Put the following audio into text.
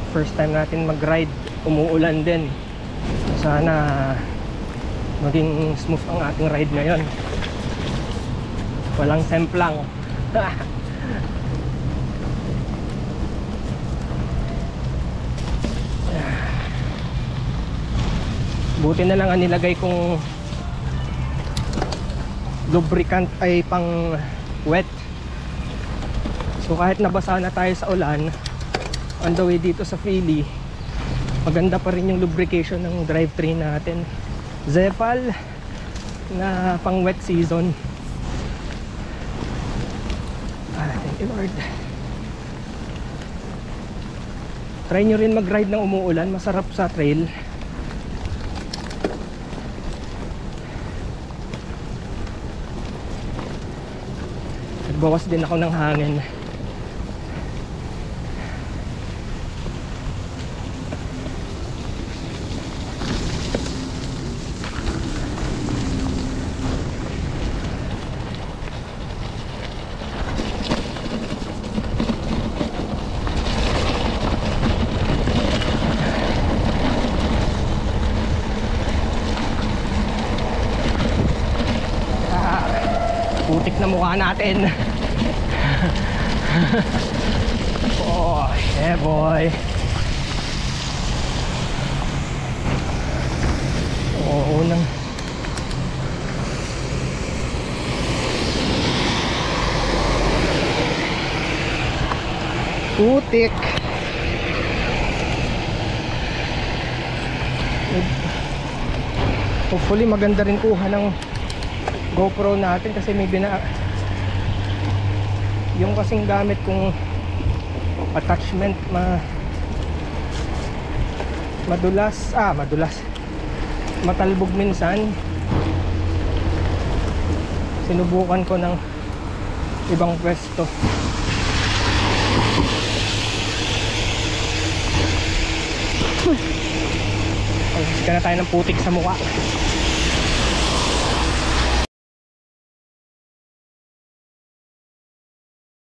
First time natin mag-ride, umuulan din. Sana maging smooth ang ating ride ngayon. Walang semplang. Buti na lang ang nilagay kong lubricant ay pang wet. So kahit nabasa na tayo sa ulan on the way dito sa Philly, maganda pa rin yung lubrication ng drivetrain natin. Zepal na pang wet season. Thank you Lord. Try nyo rin mag-ride ng umuulan, masarap sa trail. Nagbawas din ako ng hangin. Putik na mukha natin. Oh, yeah boy. Oo nang putik. Hopefully maganda rin kuha ng GoPro natin kasi may yung kasing gamit kong attachment madulas matalbog minsan. Sinubukan ko ng ibang pwesto. Pagkita na tayo ng putik sa mukha.